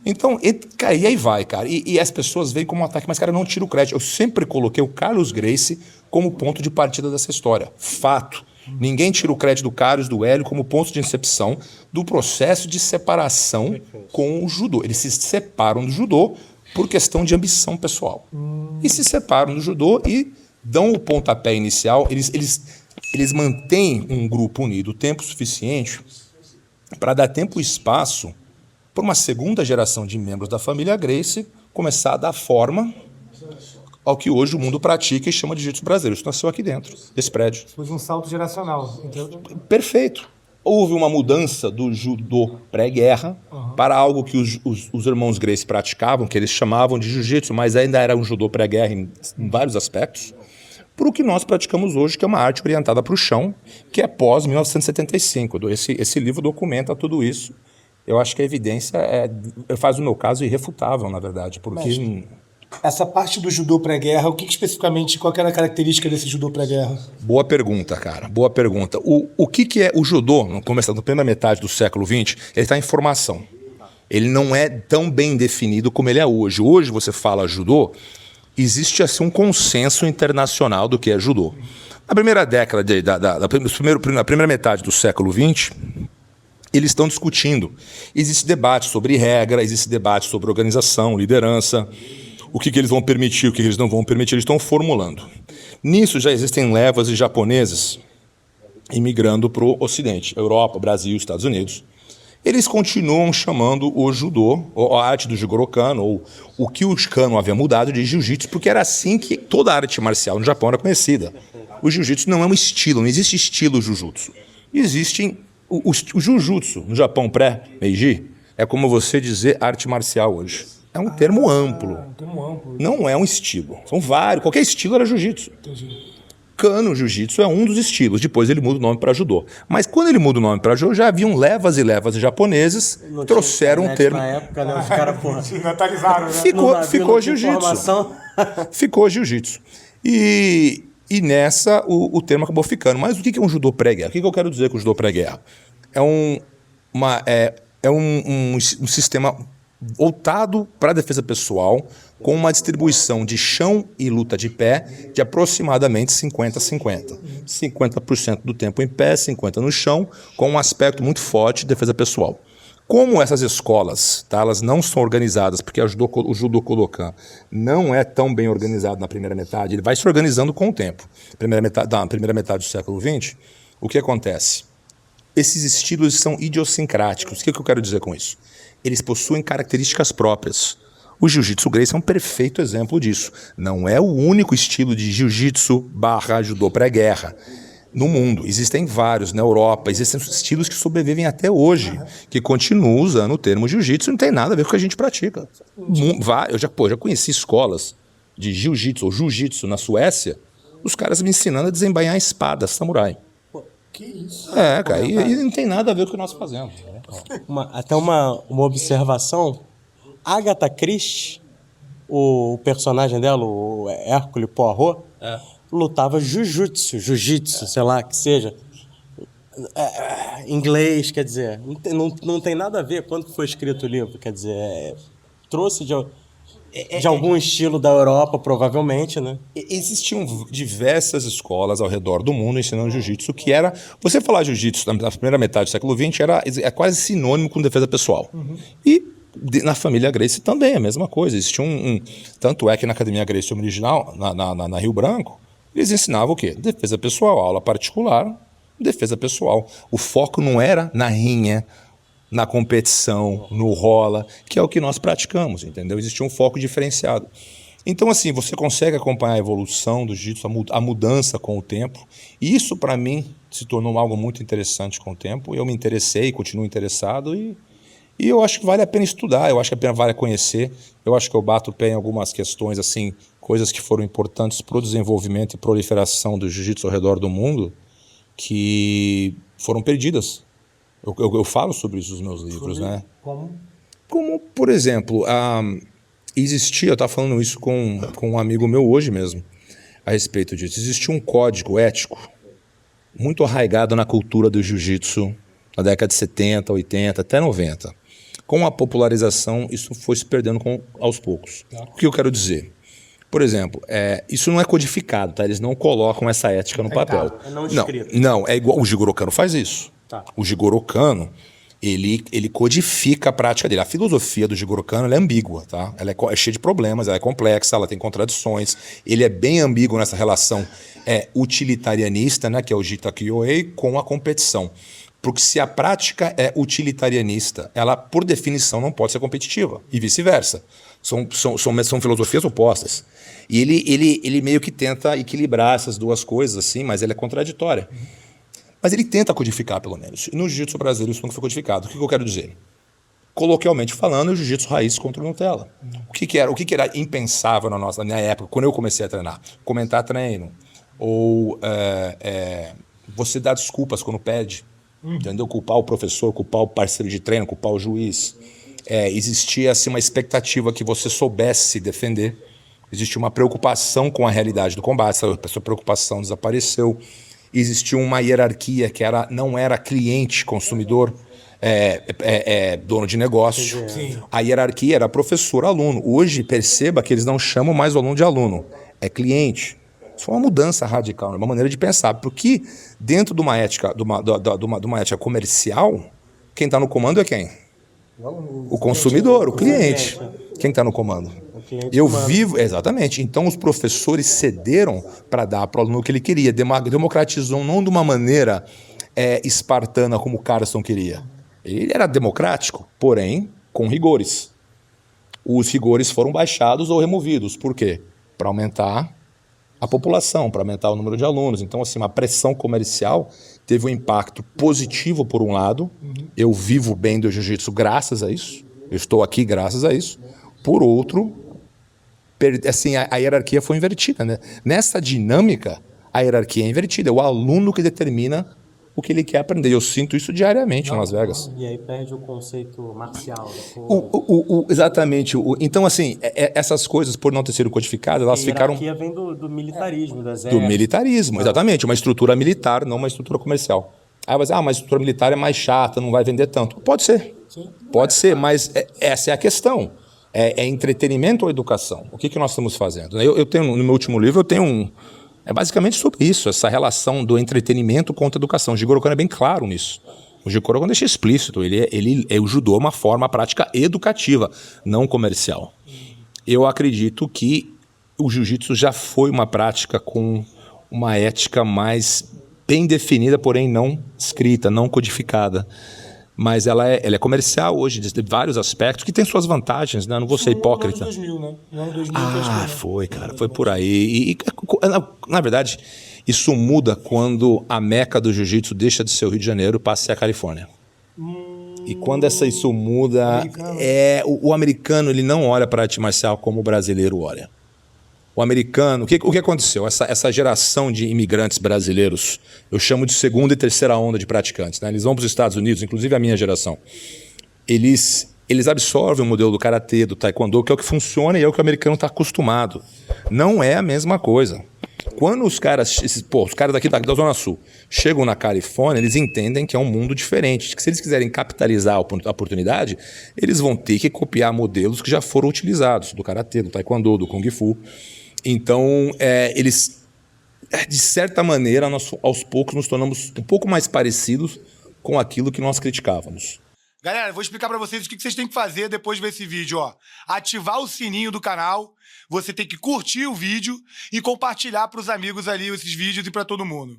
Então, cara, e aí vai, cara. E as pessoas veem como um ataque, mas, cara, não tira o crédito. Eu sempre coloquei o Carlos Gracie como ponto de partida dessa história. Fato. Ninguém tira o crédito do Carlos, do Hélio, como ponto de incepção do processo de separação com o judô. Eles se separam do judô por questão de ambição pessoal. E se separam do judô e dão o pontapé inicial. Eles mantêm um grupo unido o tempo suficiente para dar tempo e espaço para uma segunda geração de membros da família Gracie começar a dar forma ao que hoje o mundo pratica e chama de jiu-jitsu brasileiro. Isso nasceu aqui dentro, desse prédio. Foi um salto geracional. Entendeu? Perfeito. Houve uma mudança do judô pré-guerra para algo que os irmãos Gracie praticavam, que eles chamavam de jiu-jitsu, mas ainda era um judô pré-guerra em vários aspectos, para o que nós praticamos hoje, que é uma arte orientada para o chão, que é pós-1975. Esse livro documenta tudo isso. Eu acho que a evidência faz o meu caso irrefutável, na verdade, porque... Mestre, essa parte do judô pré-guerra, o que especificamente, qual que era a característica desse judô pré-guerra? Boa pergunta, cara, boa pergunta. O que é o judô, começando na primeira metade do século XX, ele está em formação. Ele não é tão bem definido como ele é hoje. Hoje você fala judô, existe assim um consenso internacional do que é judô. Na primeira década, na primeira metade do século XX, eles estão discutindo. Existe debate sobre regra, existe debate sobre organização, liderança, o que eles vão permitir, o que eles não vão permitir, eles estão formulando. Nisso já existem levas de japoneses imigrando para o Ocidente, Europa, Brasil, Estados Unidos. Eles continuam chamando o judô, ou a arte do Jigoro Kano, ou o que o Kano havia mudado de jiu-jitsu, porque era assim que toda a arte marcial no Japão era conhecida. O jiu-jitsu não é um estilo, não existe estilo jiu-jitsu. Existem... O jiu-jitsu no Japão pré-Meiji é como você dizer arte marcial hoje. É um termo amplo. Não é um estilo. São vários. Qualquer estilo era jiu-jitsu. Kano jiu-jitsu é um dos estilos. Depois ele muda o nome para judô. Mas quando ele muda o nome para judô, já haviam levas e levas de japoneses que trouxeram um termo. Na época, né? Os caras, porra. Natalizaram, né? Ficou jiu-jitsu. Ficou jiu-jitsu. E nessa o termo acabou ficando. Mas o que é um judô pré-guerra? O que eu quero dizer com o judô pré-guerra? É um sistema voltado para a defesa pessoal, com uma distribuição de chão e luta de pé de aproximadamente 50-50. 50% do tempo em pé, 50% no chão, com um aspecto muito forte de defesa pessoal. Como essas escolas, tá, elas não são organizadas, porque o Judô Kodokan não é tão bem organizado na primeira metade, ele vai se organizando com o tempo. Na primeira metade do século XX, o que acontece? Esses estilos são idiosincráticos. O que eu quero dizer com isso? Eles possuem características próprias. O Jiu-Jitsu Gracie é um perfeito exemplo disso. Não é o único estilo de Jiu-Jitsu / judô pré-guerra no mundo. Existem vários na Europa, existem estilos que sobrevivem até hoje, que continuam usando o termo Jiu-Jitsu, não tem nada a ver com o que a gente pratica. Eu já conheci escolas de Jiu-Jitsu ou Jiu-Jitsu na Suécia, os caras me ensinando a desembainhar espada samurai. Que isso? Cara, e não tem nada a ver com o que nós fazemos. Até uma observação. Agatha Christie, o personagem dela, o Hercule Poirot, lutava jiu-jitsu, sei lá, que seja. Inglês, quer dizer, não tem nada a ver quando foi escrito o livro, quer dizer, trouxe de algum estilo da Europa, provavelmente, né? Existiam diversas escolas ao redor do mundo ensinando jiu-jitsu, que era... Você falar jiu-jitsu na primeira metade do século XX é quase sinônimo com defesa pessoal. E na família Gracie também é a mesma coisa. Existia tanto é que na Academia Gracie original, na Rio Branco, eles ensinavam o quê? Defesa pessoal, aula particular, defesa pessoal. O foco não era na rinha, na competição, no rola, que é o que nós praticamos, entendeu? Existia um foco diferenciado. Então, assim, você consegue acompanhar a evolução do jiu-jitsu, a mudança com o tempo, e isso, para mim, se tornou algo muito interessante com o tempo. Eu me interessei, continuo interessado, e eu acho que vale a pena estudar, eu acho que a pena vale conhecer, eu acho que eu bato o pé em algumas questões, assim, coisas que foram importantes para o desenvolvimento e proliferação do jiu-jitsu ao redor do mundo, que foram perdidas. Eu falo sobre isso nos meus livros, né? Como, por exemplo, eu estava falando isso com um amigo meu hoje mesmo, a respeito disso. Existia um código ético muito arraigado na cultura do jiu-jitsu na década de 70, 80, até 90. Com a popularização, isso foi se perdendo aos poucos. O que eu quero dizer? Por exemplo, isso não é codificado, tá? Eles não colocam essa ética no papel. É não escrito. Não, é igual. O Jigoro Kano faz isso. Tá. O Jigoro Kano, ele codifica a prática dele. A filosofia do Jigoro Kano ela é ambígua, tá? Ela é cheia de problemas, ela é complexa, ela tem contradições. Ele é bem ambíguo nessa relação utilitarianista, né, que é o Jita Kyoei, com a competição. Porque se a prática é utilitarianista, ela, por definição, não pode ser competitiva. E vice-versa. São filosofias opostas. E ele meio que tenta equilibrar essas duas coisas, assim, mas ele é contraditória. Mas ele tenta codificar, pelo menos. E no jiu-jitsu brasileiro isso nunca foi codificado. O que eu quero dizer? Coloquialmente falando, o jiu-jitsu raiz contra o Nutella. O que era impensável na minha época, quando eu comecei a treinar? Comentar treino. Ou você dar desculpas quando pede. Entendeu? Culpar o professor, culpar o parceiro de treino, culpar o juiz. Existia assim, uma expectativa que você soubesse se defender. Existia uma preocupação com a realidade do combate. Essa preocupação desapareceu. Existia uma hierarquia que não era cliente, consumidor, dono de negócio. Sim. A hierarquia era professor-aluno. Hoje, perceba que eles não chamam mais o aluno de aluno, é cliente. Isso foi uma mudança radical, uma maneira de pensar. Porque dentro de uma ética, de uma ética comercial, quem está no comando é quem? O consumidor, o cliente. Quem está no comando? Eu vivo, exatamente. Então os professores cederam para dar para o aluno o que ele queria. Democratizou não de uma maneira espartana como o Carson queria. Ele era democrático, porém com rigores. Os rigores foram baixados ou removidos. Por quê? Para aumentar a população, para aumentar o número de alunos. Então, assim, uma pressão comercial teve um impacto positivo por um lado. Eu vivo bem do jiu-jitsu graças a isso. Eu estou aqui graças a isso. Por outro, assim, a hierarquia foi invertida, né? Nessa dinâmica, a hierarquia é invertida. É o aluno que determina o que ele quer aprender. Eu sinto isso diariamente em Las Vegas. E aí perde o conceito marcial. Exatamente. Então, assim, essas coisas, por não ter sido codificadas, elas ficaram... A hierarquia vem do militarismo, do exército. Do militarismo, exatamente. Uma estrutura militar, não uma estrutura comercial. Aí você uma estrutura militar é mais chata, não vai vender tanto. Pode ser. Pode ser, mas essa é a questão. É entretenimento ou educação? O que nós estamos fazendo? Eu tenho, no meu último livro, eu tenho é basicamente sobre isso, essa relação do entretenimento contra a educação. O Jigoro Kano é bem claro nisso. O Jigoro Kano deixa explícito, o judô é uma forma prática educativa, não comercial. Eu acredito que o jiu-jitsu já foi uma prática com uma ética mais bem definida, porém não escrita, não codificada. Mas ela é comercial hoje, de vários aspectos, que tem suas vantagens, né? Não vou ser hipócrita. No ano 2000, né? No ano 2000, foi, cara. Foi por aí. Na verdade, isso muda quando a meca do jiu-jitsu deixa de ser o Rio de Janeiro e passa a ser a Califórnia. E quando isso muda, o americano ele não olha para a arte marcial como o brasileiro olha. O americano, o que aconteceu? Essa geração de imigrantes brasileiros, eu chamo de segunda e terceira onda de praticantes, né? Eles vão para os Estados Unidos, inclusive a minha geração. Eles absorvem o modelo do karatê, do taekwondo, que é o que funciona e é o que o americano está acostumado. Não é a mesma coisa. Quando os caras daqui da Zona Sul chegam na Califórnia, eles entendem que é um mundo diferente, que se eles quiserem capitalizar a oportunidade, eles vão ter que copiar modelos que já foram utilizados, do karatê, do taekwondo, do kung fu. Então, eles, de certa maneira, nós aos poucos nos tornamos um pouco mais parecidos com aquilo que nós criticávamos. Galera, eu vou explicar pra vocês o que vocês têm que fazer depois de ver esse vídeo, ó. Ativar o sininho do canal, você tem que curtir o vídeo e compartilhar pros amigos ali esses vídeos e pra todo mundo.